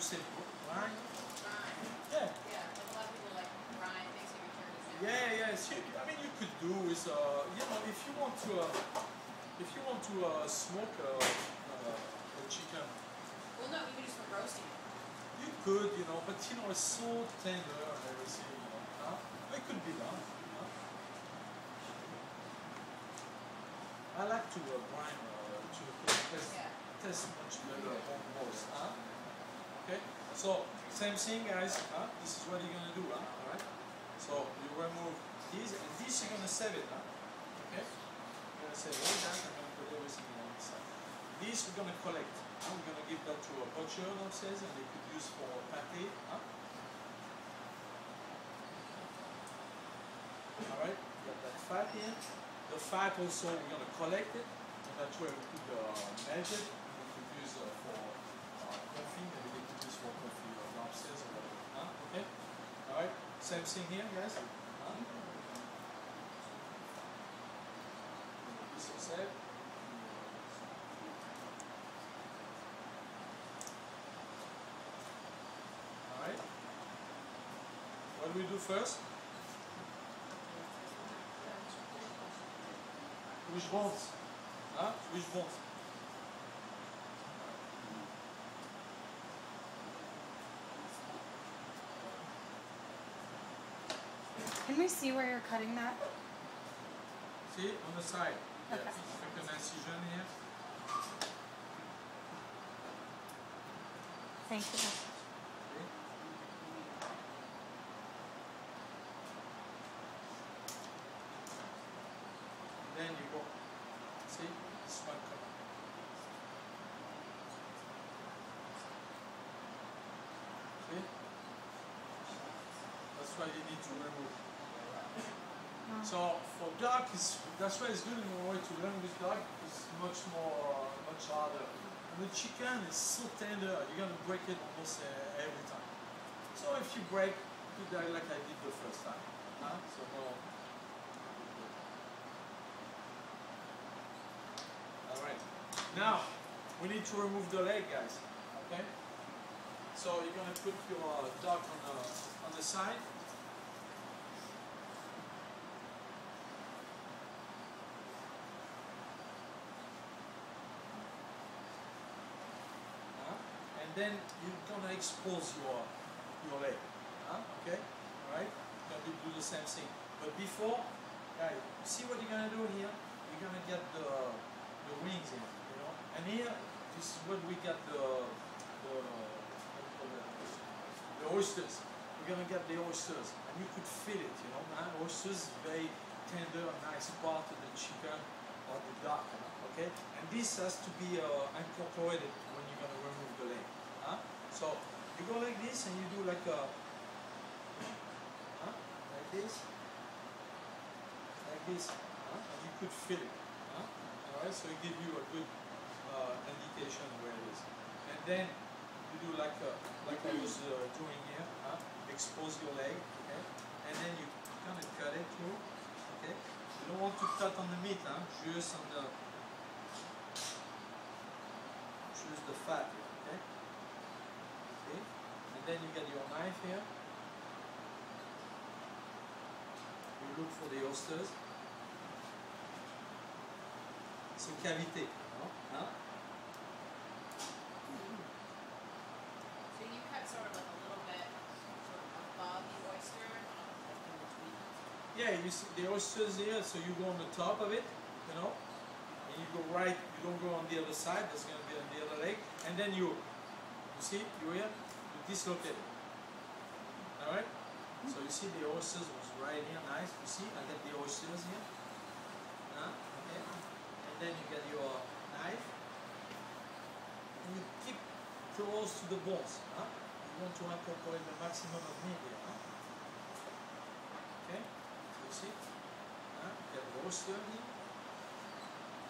say brine? Brine. Yeah. Yeah, like a lot of people like brine, makes you return to salmon. Yeah, yeah. So, I mean, you could do with, you know, if you want to smoke a chicken, Well, no, even just from roasting it. you could, you know, but you know, it's so tender and everything, you know. Huh? It could be done. Huh? I like to brine to taste much better on roast. Huh? Okay. So same thing, guys. Huh? This is what you're gonna do. Huh? All right. So you remove these, and this you're gonna save it. Huh? Okay. You're gonna save all that. I'm gonna put everything on the side. This we're gonna collect. Huh? We're gonna give that to a butcher downstairs, and they could use for pate. Huh? All right. You got that fat here. The fat also we're gonna collect it, and that's where we could melt it. We could use for coffee. Maybe they could use for coffee downstairs or whatever. Huh? Okay. All right. Same thing here, guys. Huh? This is it. Alright. What do we do first? Which bones? Huh? Which bones? Can we see where you're cutting that? See, on the side. Okay. Yes. Take an incision here. Thank you. Okay. Then you go. See, this one cut. See? That's why you need to remove. So for duck, that's why it's good in a way to learn with duck. It's much harder. And the chicken is so tender, you're gonna break it almost every time. So if you break, do that like I did the first time. Huh? So no. All right. Now we need to remove the leg, guys. Okay. So you're gonna put your duck on the side. And then you're gonna expose your leg. Okay? Alright? You're gonna do the same thing. But before, guys, see what you're gonna do here? You're gonna get the wings in, you know? And here, this is what we got the oysters. We're gonna get the oysters. And you could feel it, you know, man. Oysters very tender, nice part of the chicken or the duck, okay? And this has to be incorporated when you're gonna remove the leg. So you go like this and you do like a like this, and you could feel it. Alright, so it gives you a good indication where it is. And then you do like I was doing here, expose your leg, okay? And then you kind of cut it through, okay? You don't want to cut on the meat, just on the fat here, okay? Okay? And then you get your knife here. You look for the oysters. It's a cavité, no? Huh? So you cut sort of like a little bit sort of above the oyster, not like in between. Yeah, you see the oysters here, so you go on the top of it, you know, and you go right, you don't go on the other side, that's going to be on the other leg, and then you see, you here, you dislocate it. Alright? So you see the oysters was right here, nice, you see, I get the oysters here. Okay. And then you get your knife, and you keep close to the bones. You want to incorporate the maximum of meat here. Okay? You see? You get the oyster here.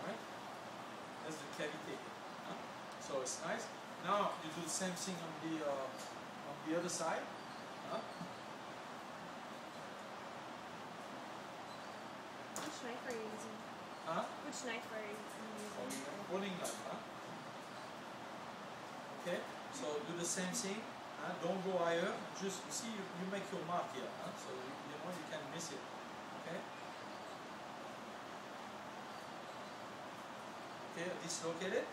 Alright? That's the cavité. So it's nice. Now you do the same thing on the other side. Which knife are you using? Which knife are you using? Holding knife, okay? So do the same thing. Don't go higher. Just you see, you make your mark here. So you know you can miss it. Okay. Okay, dislocate it.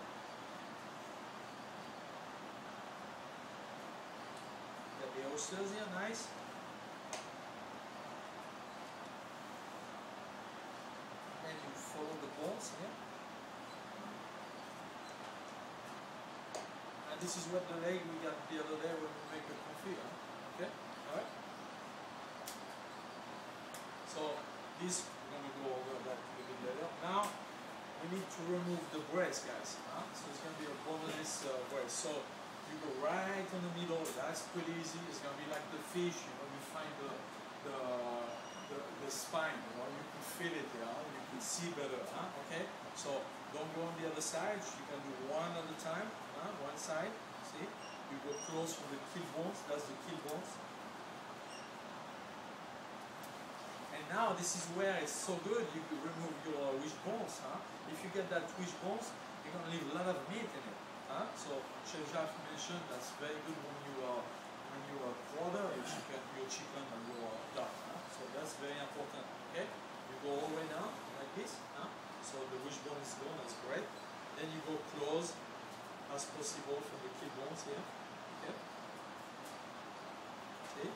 Get the oysters here, nice. And you follow the balls here. And this is what the leg we got the other day when we make the confit. Okay, alright. So this we're gonna go over that a bit later. Now we need to remove the brace, guys. So it's gonna be a boneless brace. So you go right in the middle. That's pretty easy. It's gonna be like the fish. You know, you find the spine. You know, you can feel it here. You can see better. Okay. So don't go on the other side. You can do one at a time. One side. See. You go close from the keel bones. That's the keel bones. And now this is where it's so good. You can remove your wishbones. If you get that wishbones, you're gonna leave a lot of meat in it. So Chef Jacques mentioned that's very good when you quarter your chicken and your duck. So that's very important. Okay, you go all the way down like this. So the wishbone is gone. That's great. Then you go close as possible from the keel bones here. Okay. See.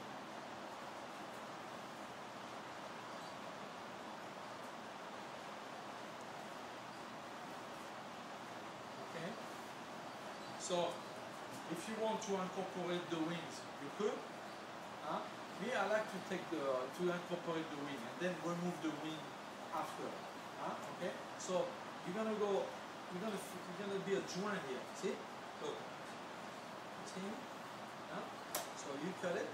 So, if you want to incorporate the wings, you could. Me, I like to take to incorporate the wing and then remove the wing after. Okay. So you're gonna be a joint here. See? Look. See? So you cut it.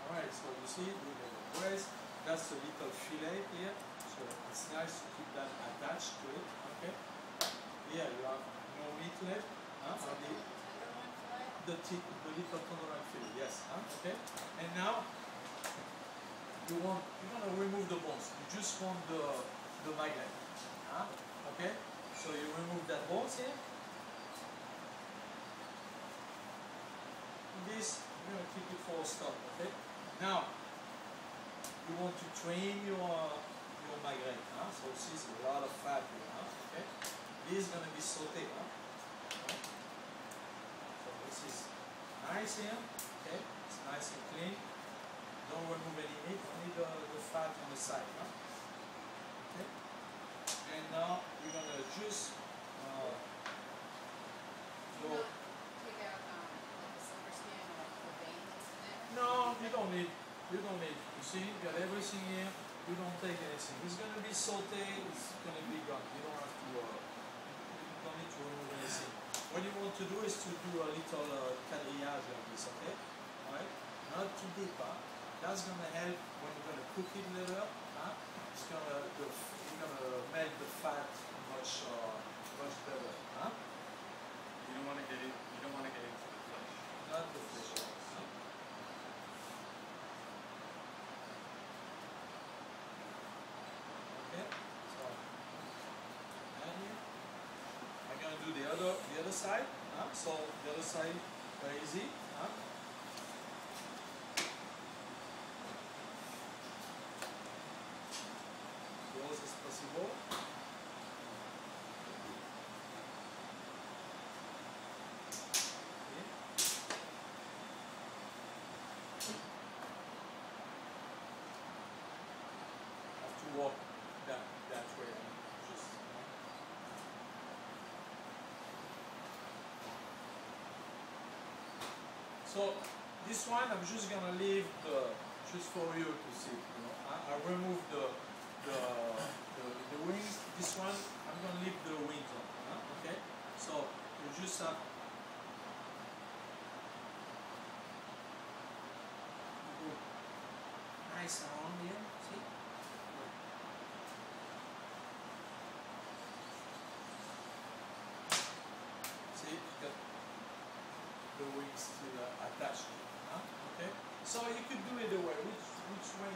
All right. So you see, we have the brace. That's a little fillet here. So it's nice to keep that attached to it. Okay. Here you have no meat left. The little tenderloin fillet. Yes. Okay. And now you're gonna remove the bones. You just want the magnet. Okay. So you remove that bones here. This you're gonna keep it for a stop. Okay. Now you want to train your magret. So this is a lot of fat here. Okay. This is going to be sauteed. So this is nice here. Okay. It's nice and clean. Don't remove any meat, only the fat on the side. Okay. And now we're going to just go. Take out like the silver skin or the veins in it? No, you don't need. You don't need. You see, you got everything here. You don't take anything. It's going to be sauteed. It's going to be gone. You don't have to. You don't need to remove anything. What you want to do is to do a little quadrillage like this. Okay. All right. Not too deep. That's going to help when you're going to cook it later. It's going to melt the fat much better. You don't want to get it. You don't want to get into the flesh. Not the fish. Okay, so and here I'm gonna do the other side. So the other side very easy. Close as possible. Have to walk that way. Just so this one I'm just gonna leave just for you to see. I remove the wings. This one I'm gonna leave the wings on. Okay, so you just have nice around here. See. See, you got the wings still attached. Okay, so you could do it the way which way.